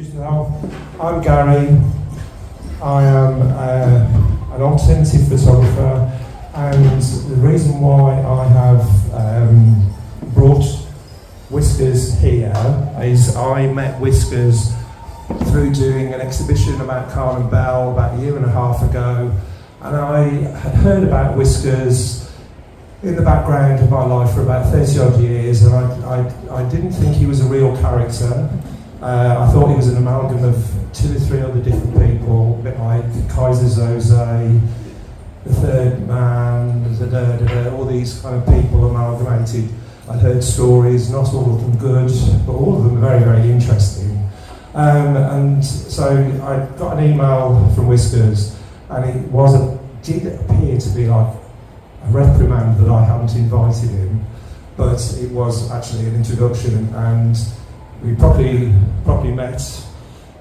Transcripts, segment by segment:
introduce myself. I'm Gary. I am an alternative photographer, and the reason why I have brought Wiskers here is I met Wiskers through doing an exhibition about Carl & Bell about a year and a half ago, and I had heard about Wiskers in the background of my life for about 30 odd years, and I didn't think he was a real character. I thought he was an amalgam of 2 or 3 other different people, a bit like Kaiser Soze, the Third Man, all these kind of people amalgamated. I'd heard stories, not all of them good, but all of them very, very interesting. And so I got an email from Wiskers, and it did appear to be like a reprimand that I hadn't invited him, but it was actually an introduction, and we probably met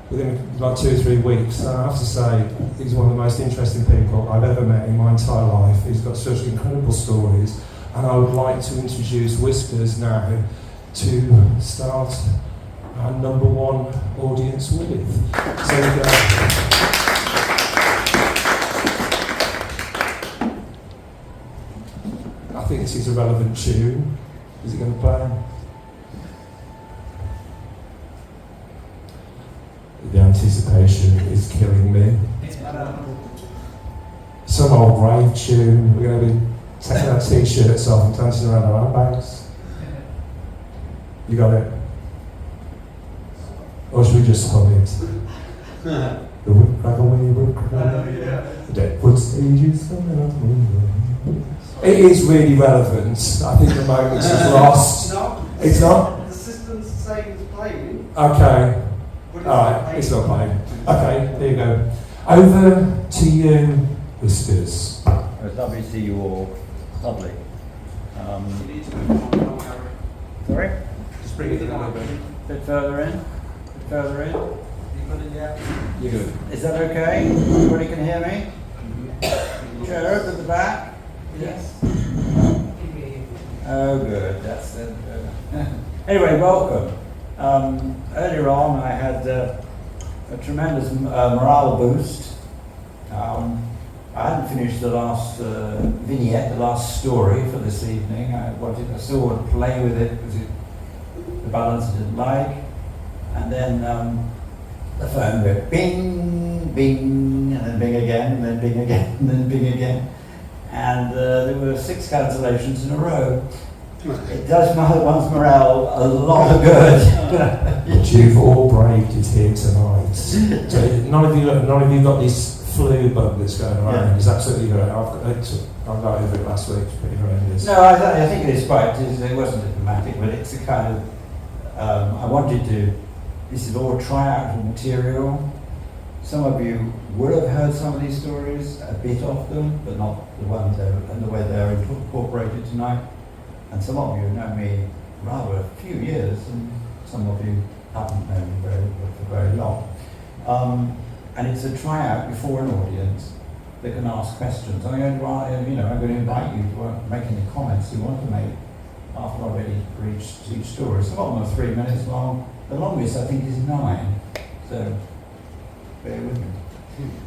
within like 2 or 3 weeks. And I have to say, he's one of the most interesting people I've ever met in my entire life. He's got such incredible stories, and I would like to introduce Wiskers now to start our #1 audience with. I think this is a relevant tune. Is it going to play? The anticipation is killing me. Some old rave tune. We're going to be taking our t-shirts off and dancing around our handbags. You got it? Or should we just hum it? The whip crack away, whip crack. The Deadwood stage is coming up. It is really relevant. I think the moment is lost. It's not? The system's saying it's playing. Okay. Alright, it's not playing. Okay, there you go. Over to you, Wiskers. It's lovely to see you all. Lovely. You need to move on, Gary. Sorry? Just bring it in a little bit. Bit further in. Bit further in. You got it yet? You're good. Is that okay? Everybody can hear me? Jared at the back? Yes. Oh, good. That's it. Anyway, welcome. Earlier on, I had a tremendous morale boost. I hadn't finished the last vignette, the last story for this evening. I still wanted to play with it because the balance I didn't like. And then the phone went bing, bing, and then bing again, and then bing again, and then bing again. And there were 6 cancellations in a row. It does one's morale a lot of good. But you've all braved it here tonight. So none of you got this flu bug that's going around. Yeah. It's absolutely right. I got over it last week. It's pretty horrendous. No, I think it is quite. It wasn't diplomatic, but it's a kind of. I wanted to. This is all tryout material. Some of you would have heard some of these stories, a bit of them, but not the ones and the way they're incorporated tonight. And some of you know me rather a few years, and some of you haven't known me for very long. And it's a tryout before an audience that can ask questions. I'm going to invite you to make any comments you want to make after I've already reached each story. Some of them are 3 minutes long. The longest I think is 9. So bear with me.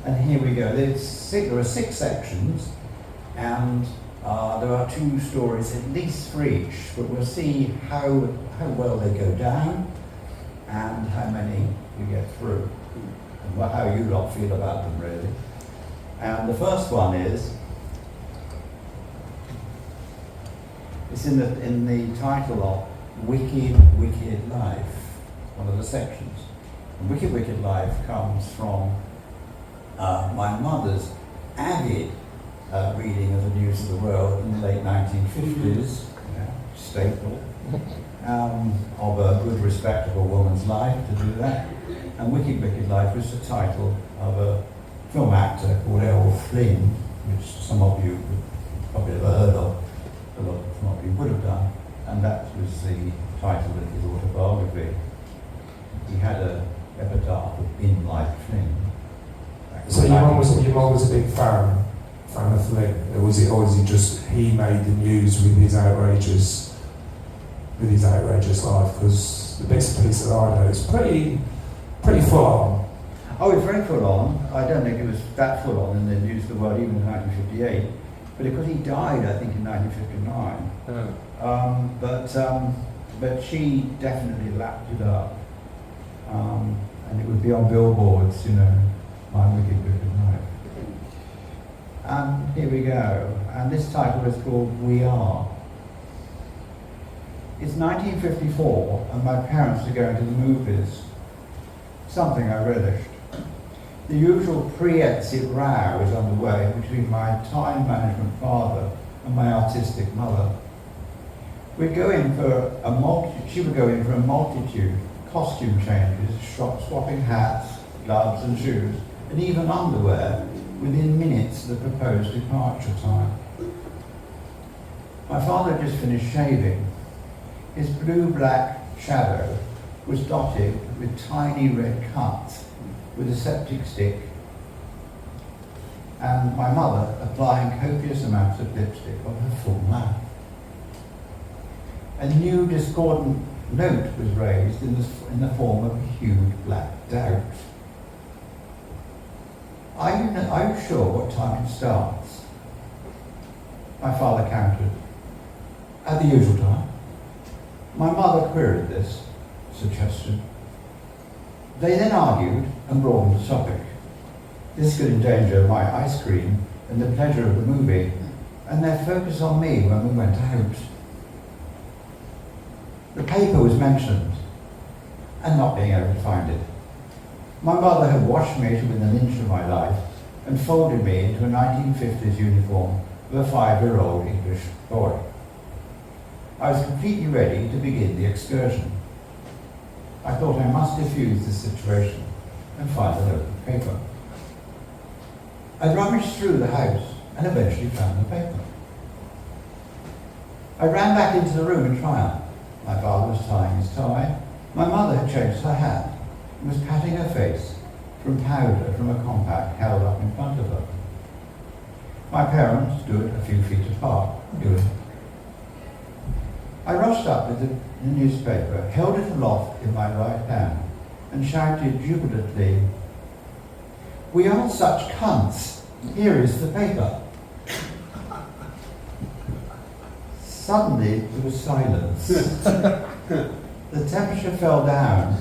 And here we go. There are 6 sections, and there are 2 stories, at least for each, but we'll see how well they go down and how many you get through, and how you lot feel about them, really. And the first one is, it's in the title of Wicked, Wicked Life, one of the sections. And Wicked, Wicked Life comes from my mother's avid reading of the news of the world in the late 1950s, staple of a good, respectable woman's life to do that. And Wicked, Wicked Life was the title of a film actor called Errol Flynn, which some of you probably ever heard of, some of you would have done, and that was the title of his autobiography. He had a epitaph of "In Like Flynn." So your mum was a big fan of Flynn, or was it just he made the news with his outrageous life? Because the bits and pieces that I know, it's pretty pretty full on. Oh, it's very full on. I don't think it was that full on, and they'd used the word even in 1958. But because he died, I think, in 1959. But she definitely lapped it up. And it would be on billboards, you know, My Wicked Wicked Life. And here we go. And this title is called We Are. It's 1954, and my parents are going to the movies. Something I relished. The usual pre-exit row is underway between my time management father and my artistic mother. She would go in for a multitude, costume changes, swapping hats, gloves and shoes, and even underwear within minutes of the proposed departure time. My father had just finished shaving. His blue-black shadow was dotted with tiny red cuts with a septic stick, and my mother applying copious amounts of lipstick on her full mouth. A new discordant note was raised in the form of a huge black doubt. Are you sure what time it starts? My father countered. At the usual time. My mother queried this suggestion. They then argued and broadened the topic. This could endanger my ice cream and the pleasure of the movie, and their focus on me when we went out. The paper was mentioned, and not being able to find it. My mother had washed me to within an inch of my life and folded me into a 1950s uniform of a 5-year-old English boy. I was completely ready to begin the excursion. I thought I must diffuse the situation and find a local paper. I rummaged through the house and eventually found the paper. I ran back into the room in triumph. My father was tying his tie. My mother had changed her hat and was patting her face from powder from a compact held up in front of her. My parents stood a few feet apart, doing. I rushed up with the newspaper, held it aloft in my right hand, and shouted jubilantly, "We are such cunts! Here is the paper!" Suddenly there was silence. The temperature fell down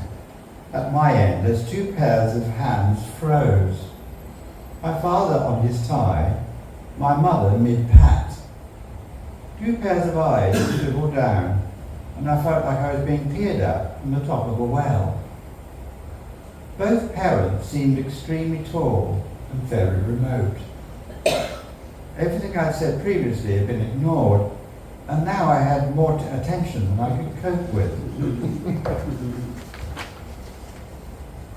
at my end as two pairs of hands froze. My father on his tie, my mother mid-pat. Two pairs of eyes dribbled down, and I felt like I was being peered at from the top of a well. Both parents seemed extremely tall and very remote. Everything I'd said previously had been ignored, and now I had more attention than I could cope with.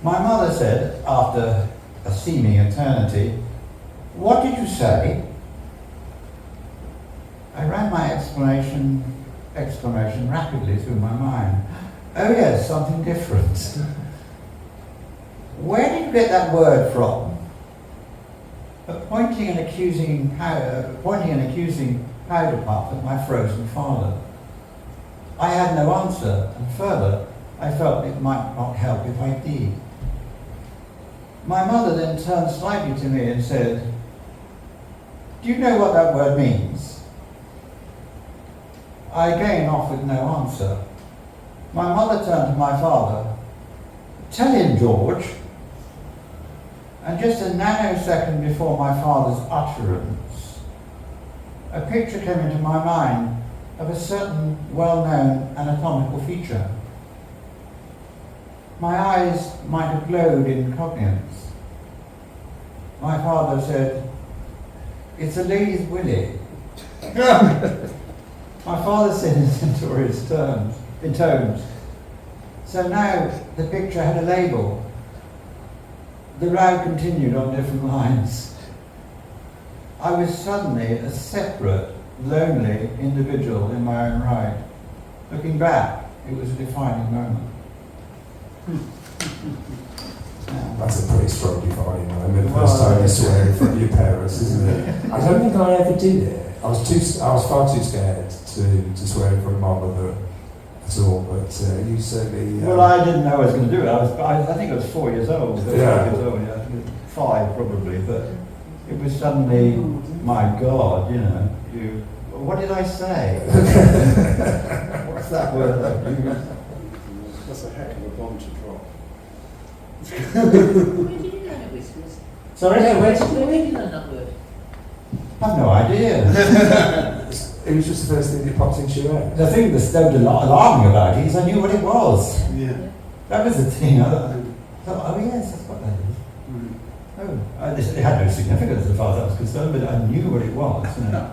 My mother said, after a seeming eternity, "What did you say?" I ran my exclamation rapidly through my mind. Oh yes, something different. Where did you get that word from? But pointing an accusing powder puff at my frozen father. I had no answer, and further, I felt it might not help if I did. My mother then turned slightly to me and said, "Do you know what that word means?" I again offered no answer. My mother turned to my father. "Tell him, George." And just a nanosecond before my father's utterance, a picture came into my mind of a certain well-known anatomical feature. My eyes might have glowed in cognizance. My father said, "It's a lady's willy." My father said in stentorious tones. So now the picture had a label. The row continued on different lines. I was suddenly a separate, lonely individual in my own right. Looking back, it was a defining moment. That's a pretty strong defining moment. First time you swear in front of your parents, isn't it? I don't think I ever did it. I was far too scared to swear in front of my mother at all, but you certainly. Well, I didn't know I was going to do it. I think I was 4 years old. Yeah. 5 years old, yeah. 5 probably, but it was suddenly, my God, you know, what did I say? What's that word I used? That's a heck of a bomb to drop. Where did you learn it, Wiskers? Sorry? Where did you learn that word? I've no idea. It was just the first thing that popped into your head. The thing that's so alarming about it is I knew what it was. Yeah. That was the thing. I thought, oh yes, that's what that is. Mm. It had no significance as far as I was concerned, but I knew what it was. You know.